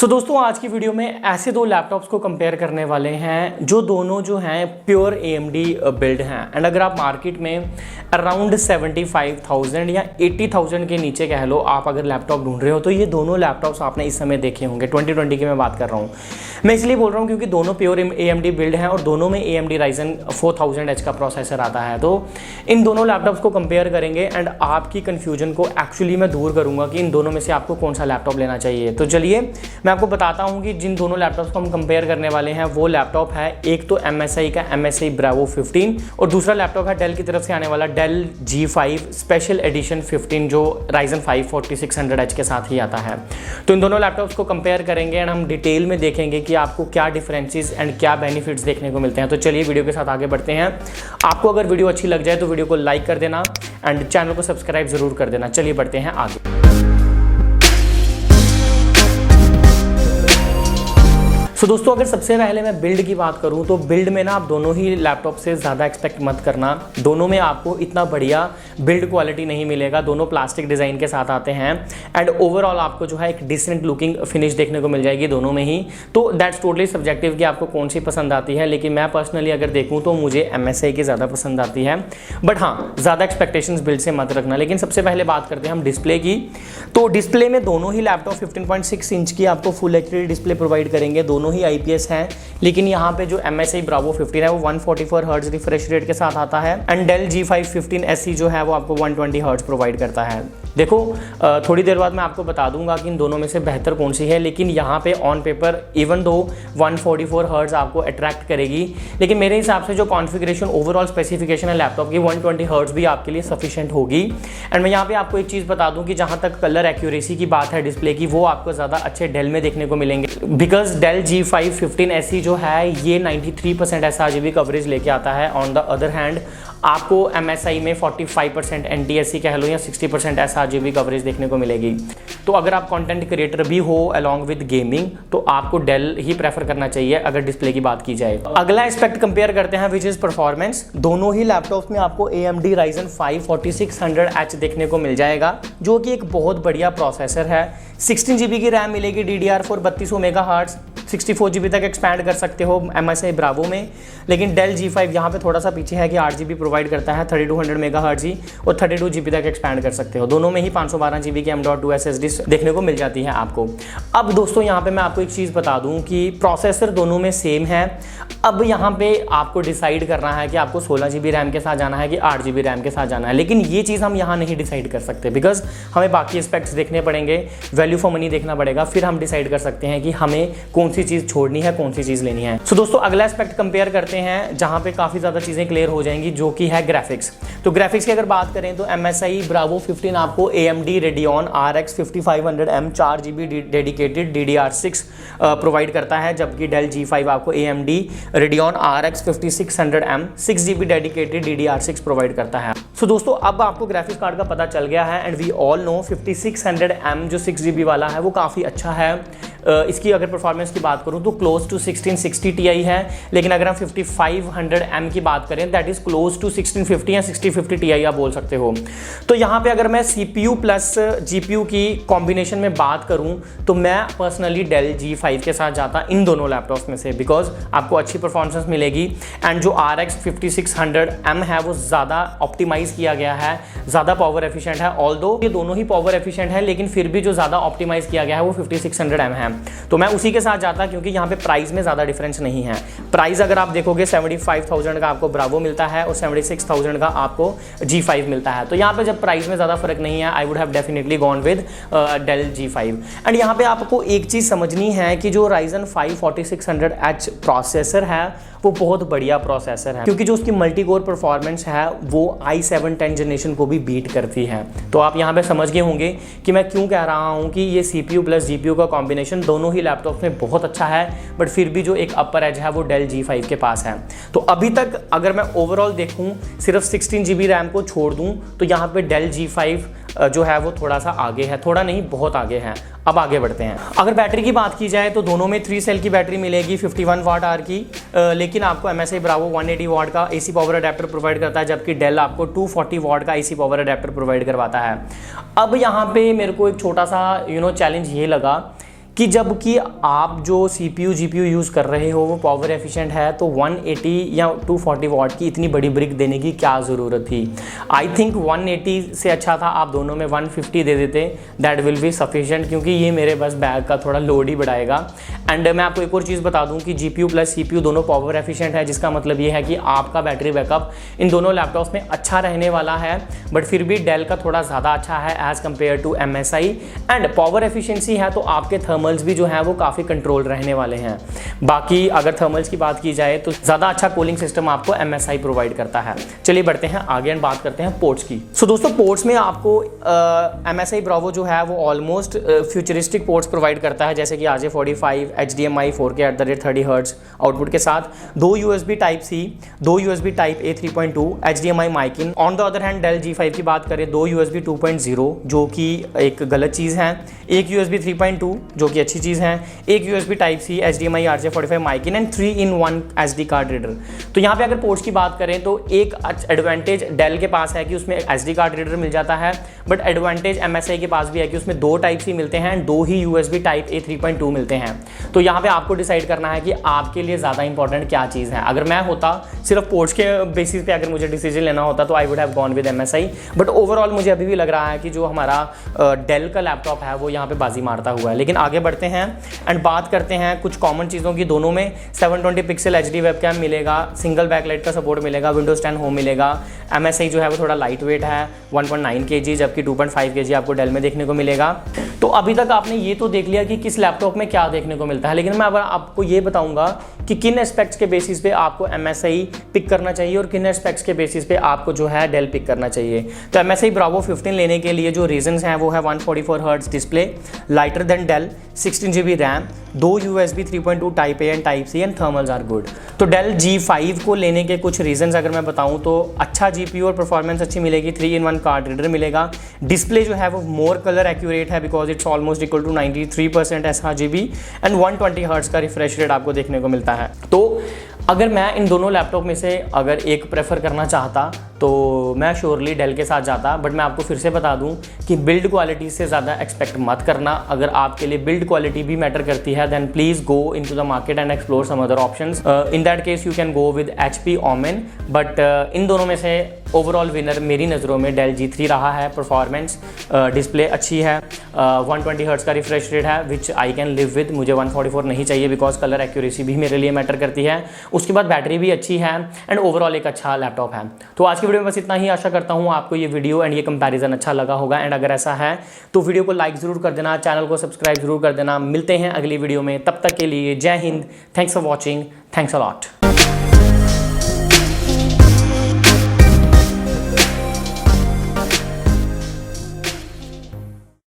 दोस्तों आज की वीडियो में ऐसे दो लैपटॉप्स को कंपेयर करने वाले हैं जो दोनों जो हैं प्योर AMD बिल्ड हैं। एंड अगर आप मार्केट में अराउंड 75,000 या 80,000 के नीचे कह लो आप अगर लैपटॉप ढूंढ रहे हो तो ये दोनों लैपटॉप्स आपने इस समय देखे होंगे। 2020 की मैं बात कर रहा हूँ। मैं इसलिए बोल रहा हूँ क्योंकि दोनों प्योर AMD बिल्ड हैं और दोनों में AMD Ryzen 4000H का प्रोसेसर आता है। तो इन दोनों लैपटॉप्स को कंपेयर करेंगे एंड आपकी कन्फ्यूजन को एक्चुअली मैं दूर करूँगा कि इन दोनों में से आपको कौन सा लैपटॉप लेना चाहिए। तो चलिए मैं आपको बताता हूं कि जिन दोनों लैपटॉप्स को हम कंपेयर करने वाले हैं वो लैपटॉप है, एक तो MSI का MSI Bravo 15 और दूसरा लैपटॉप है डेल की तरफ से आने वाला Dell G5 स्पेशल एडिशन 15 जो Ryzen 5 4600H के साथ ही आता है। तो इन दोनों लैपटॉप्स को कंपेयर करेंगे एंड हम डिटेल में देखेंगे कि आपको क्या डिफरेंसेस एंड क्या बेनिफिट्स देखने को मिलते हैं। तो चलिए वीडियो के साथ आगे बढ़ते हैं। आपको अगर वीडियो अच्छी लग जाए तो वीडियो को लाइक कर देना एंड चैनल को सब्सक्राइब जरूर कर देना। चलिए बढ़ते हैं आगे। दोस्तों अगर सबसे पहले मैं बिल्ड की बात करूं तो बिल्ड में ना आप दोनों ही लैपटॉप से ज़्यादा एक्सपेक्ट मत करना। दोनों में आपको इतना बढ़िया बिल्ड क्वालिटी नहीं मिलेगा। दोनों प्लास्टिक डिज़ाइन के साथ आते हैं एंड ओवरऑल आपको जो है एक डिसेंट लुकिंग फिनिश देखने को मिल जाएगी दोनों में ही। तो दैट्स टोटली सब्जेक्टिव कि आपको कौन सी पसंद आती है, लेकिन मैं पर्सनली अगर देखूँ तो मुझे MSI की ज़्यादा पसंद आती है। बट हाँ, ज़्यादा एक्सपेक्टेशंस बिल्ड से मत रखना। लेकिन सबसे पहले बात करते हैं हम डिस्प्ले की। तो डिस्प्ले में दोनों ही लैपटॉप 15.6 इंच की आपको फुल HD डिस्प्ले प्रोवाइड करेंगे। दोनों ही IPS हैं, लेकिन यहाँ पे जो MSI Bravo 15 है वो 144 हर्ट्ज रिफ्रेश रेट के साथ आता है एंड Dell G5 15 SE जो है वो आपको 120 हर्ट्ज प्रोवाइड करता है। देखो थोड़ी देर बाद मैं आपको बता दूंगा कि इन दोनों में से बेहतर कौन सी है, लेकिन यहाँ पे on paper even though 144 hertz आपको अट्रैक्ट करेगी, लेकिन मेरे हिसाब से जो कॉन्फ़िगरेशन ओवरऑल स्पेसिफिकेशन है लैपटॉप की 120 हर्ट्ज भी आपके लिए सफिशिएंट होगी। एंड मैं यहाँ पे आपको एक चीज़ बता दूँ कि जहाँ तक कलर एक्यूरेसी की बात है डिस्प्ले की, वो आपको ज़्यादा अच्छे डेल में देखने को मिलेंगे बिकॉज Dell G5 15 SE जो है ये 93% sRGB कवरेज लेके आता है। ऑन द अदर हैंड आपको MSI में 45% NTSC कह लो या 60% sRGB कवरेज देखने को मिलेगी। तो अगर आप कंटेंट क्रिएटर भी हो अलॉन्ग विद गेमिंग तो आपको डेल ही प्रेफर करना चाहिए अगर डिस्प्ले की बात की जाए। अगला एस्पेक्ट कंपेयर करते हैं विच इज परफॉर्मेंस। दोनों ही लैपटॉप्स में आपको AMD Ryzen 5 4600H देखने को मिल जाएगा जो कि एक बहुत बढ़िया प्रोसेसर है। 16 GB की रैम मिलेगी DDR4 3200 मेगाहर्ट्ज, 64 GB तक एक्सपैंड कर सकते हो MSI Bravo में। लेकिन Dell G5 यहाँ पे थोड़ा सा पीछे है कि 8 GB प्रोवाइड करता है 3200 मेगाहर्ट्ज ही, और 32 GB तक एक्सपैंड कर सकते हो। दोनों में ही 512 GB की M.2 SSD देखने को मिल जाती है आपको। अब दोस्तों यहाँ पे मैं आपको एक चीज़ बता दूँ कि प्रोसेसर दोनों में सेम है। अब यहाँ पे आपको डिसाइड करना है कि आपको 16 GB रैम के साथ जाना है कि 8 GB रैम के साथ जाना है, लेकिन ये चीज़ हम यहाँ नहीं डिसाइड कर सकते बिकॉज हमें बाकी एस्पेक्ट्स देखने पड़ेंगे, वैल्यू फॉर मनी देखना पड़ेगा, फिर हम डिसाइड कर सकते हैं कि हमें कौन सी चीज़ छोड़नी है, कौन सी चीज़ लेनी है। दोस्तों अगला एस्पेक्ट कंपेयर करते हैं जहाँ पे काफ़ी ज़्यादा चीज़ें क्लियर हो जाएंगी, जो कि है ग्राफिक्स। तो ग्राफिक्स की अगर बात करें तो MSI Bravo 15 आपको AMD Radeon RX 5500M 4 GB dedicated DDR6 provide करता है, जबकि Dell G5 आपको AMD Radeon RX 5600M 6 GB dedicated DDR6 provide करता है। सो दोस्तों अब आपको ग्राफिक्स कार्ड का पता चल गया है and we all know 5600M जो 6 GB वाला है वो काफ़ी अच्छा है। इसकी अगर परफॉर्मेंस की बात करूं तो क्लोज टू 1660 Ti है, लेकिन अगर हम 5500M की बात करें दैट इज क्लोज टू 1650 या 6050 Ti आप बोल सकते हो। तो यहाँ पे अगर मैं CPU प्लस GPU की कॉम्बिनेशन में बात करूं तो मैं पर्सनली Dell G5 के साथ जाता इन दोनों लैपटॉप्स में से बिकॉज आपको अच्छी परफॉर्मेंस मिलेगी एंड जो RX 5600M है वो ज़्यादा ऑप्टिमाइज किया गया है, ज़्यादा पावर एफिशिएंट है। ऑल्दो ये दोनों ही पावर एफिशिएंट है, लेकिन फिर भी जो ज़्यादा ऑप्टिमाइज किया गया है वो 5600M है। तो मैं उसी के साथ जाता क्योंकि यहाँ पे प्राइस में ज़्यादा डिफरेंस नहीं है। प्राइस अगर आप देखोगे 75,000 का आपको Bravo मिलता है और 76,000 का आपको G5 मिलता है। तो यहाँ पे जब प्राइस में ज़्यादा फर्क नहीं है I would have definitely gone with Dell G5। And यहाँ पे आपको एक चीज़ समझनी है कि जो Ryzen 5 4600H प्रोसेसर है वो बहुत बढ़िया प्रोसेसर है, क्योंकि जो उसकी मल्टी कोर परफॉर्मेंस है वो i7 10 जनरेशन को भी बीट करती है। तो आप यहाँ पे समझ गए होंगे कि मैं क्यों कह रहा हूँ कि ये CPU प्लस GPU का कॉम्बिनेशन दोनों ही लैपटॉप में बहुत अच्छा है, बट फिर भी जो एक अपर एज है वो Dell G5 के पास है। तो अभी तक अगर मैं ओवरऑल देखूँ सिर्फ 16 GB रैम को छोड़ दूँ तो यहाँ पे Dell G5 जो है वो थोड़ा सा आगे है, थोड़ा नहीं बहुत आगे है। अब आगे बढ़ते हैं। अगर बैटरी की बात की जाए तो दोनों में 3 सेल की बैटरी मिलेगी 51 वाट आवर की, लेकिन आपको MSI Bravo 180 वाट का AC पावर अडेप्टर प्रोवाइड करता है, जबकि डेल आपको 240 वाट का AC पावर अडेप्टर प्रोवाइड करवाता है। अब यहाँ पे मेरे को एक छोटा सा चैलेंज ये लगा कि जबकि आप जो CPU GPU यूज़ कर रहे हो वो पावर एफिशिएंट है, तो 180 या 240 वाट की इतनी बड़ी ब्रिक देने की क्या ज़रूरत थी। आई थिंक 180 से अच्छा था आप दोनों में 150 दे देते, दैट विल बी सफिशिएंट, क्योंकि ये मेरे बस बैग का थोड़ा लोड ही बढ़ाएगा। एंड मैं आपको एक और चीज़ बता दूं कि GPU प्लस CPU दोनों पावर एफिशिएंट है, जिसका मतलब ये है कि आपका बैटरी बैकअप इन दोनों लैपटॉप्स में अच्छा रहने वाला है। बट फिर भी डेल का थोड़ा ज़्यादा अच्छा है as compare to MSI। And power efficiency है तो आपके थर्मल्स भी जो हैं वो काफ़ी कंट्रोल रहने वाले हैं। बाकी अगर थर्मल्स की बात की जाए तो ज़्यादा अच्छा कूलिंग सिस्टम आपको MSI प्रोवाइड करता है। चलिए बढ़ते हैं आगे एंड बात करते हैं पोर्ट्स की। सो दोस्तों, पोर्ट्स में आपको MSI ब्रावो जो है वो ऑलमोस्ट फ्यूचरिस्टिक पोर्ट्स प्रोवाइड करता है, जैसे कि RJ45 HDMI 4K @30 hertz output के साथ, 2 USB Type-C, 2 USB Type-A 3.2, HDMI mic in. On the other hand Dell G5 की बात करें, 2 USB 2.0 जो कि एक गलत चीज़ है, एक USB 3.2 जो कि अच्छी चीज़ है, एक USB Type-C, HDMI RJ45 mic in and 3-in-1 SD card reader. तो यहाँ पे अगर पोर्ट्स की बात करें तो एक एडवांटेज डेल के पास है कि उसमें SD कार्ड रीडर मिल जाता है, बट एडवांटेज MSI के पास भी है कि उसमें 2 Type-C मिलते हैं, 2 ही USB Type-A 3.2 मिलते हैं। तो यहाँ पे आपको डिसाइड करना है कि आपके लिए ज़्यादा इंपॉर्टेंट क्या चीज़ है। अगर मैं होता सिर्फ पोर्ट्स के बेसिस पे अगर मुझे डिसीजन लेना होता तो I would have gone with MSI, but overall मुझे अभी भी लग रहा है कि जो हमारा डेल का लैपटॉप है वो यहाँ पे बाजी मारता हुआ है। लेकिन आगे बढ़ते हैं एंड बात करते हैं कुछ कॉमन चीज़ों की। दोनों में 720 पिक्सल HD वेबकैम मिलेगा, सिंगल बैकलाइट का सपोर्ट मिलेगा, विंडोज 10 होम मिलेगा। MSI जो है वो थोड़ा लाइट वेट है, 1.9 kg, जबकि 2.5 kg आपको डेल में देखने को मिलेगा। तो अभी तक आपने ये तो देख लिया कि किस लैपटॉप में क्या देखने को मिलता है, लेकिन मैं अब आपको ये बताऊंगा कि किन एस्पेक्ट्स के बेसिस पे आपको MSI पिक करना चाहिए और किन एस्पेक्ट्स के बेसिस पे आपको जो है डेल पिक करना चाहिए। तो MSI ब्रावो 15 लेने के लिए जो रीजंस हैं वो है 144 hertz display, lighter than Dell, 16 GB RAM, 2 USB 3.2 Type-A and Type-C and thermals are good. तो डेल G5 को लेने के कुछ रीजंस अगर मैं बताऊं तो अच्छा GPU और परफॉर्मेंस अच्छी मिलेगी, 3-in-1 कार्ड रीडर मिलेगा, डिस्प्ले जो है वो मोर कलर एक्यूरेट है because it's almost equal to 93% sRGB and 120 hertz का रिफ्रेश रेट आपको देखने को मिलता है। तो अगर मैं इन दोनों लैपटॉप में से अगर एक प्रेफर करना चाहता तो मैं श्योरली डेल के साथ जाता, बट मैं आपको फिर से बता दूं कि बिल्ड क्वालिटी से ज़्यादा एक्सपेक्ट मत करना। अगर आपके लिए बिल्ड क्वालिटी भी मैटर करती है then please go into the market and explore some other options. In that case you can go with HP Omen, but इन दोनों में से ओवरऑल विनर मेरी नज़रों में डेल G3 रहा है। परफॉर्मेंस, डिस्प्ले अच्छी है, 120 हर्ट्ज का रिफ्रेश रेट है विच आई कैन लिव विद। मुझे 144 नहीं चाहिए बिकॉज कलर एक्यूरेसी भी मेरे लिए मैटर करती है। उसके बाद बैटरी भी अच्छी है एंड ओवरऑल एक अच्छा लैपटॉप है। तो आज की वीडियो में बस इतना ही। आशा करता हूँ आपको ये वीडियो एंड ये कंपैरिजन अच्छा लगा होगा, एंड अगर ऐसा है तो वीडियो को लाइक ज़रूर कर देना, चैनल को सब्सक्राइब जरूर कर देना। मिलते हैं अगली वीडियो में, तब तक के लिए जय Hind, thanks for watching, thanks a lot.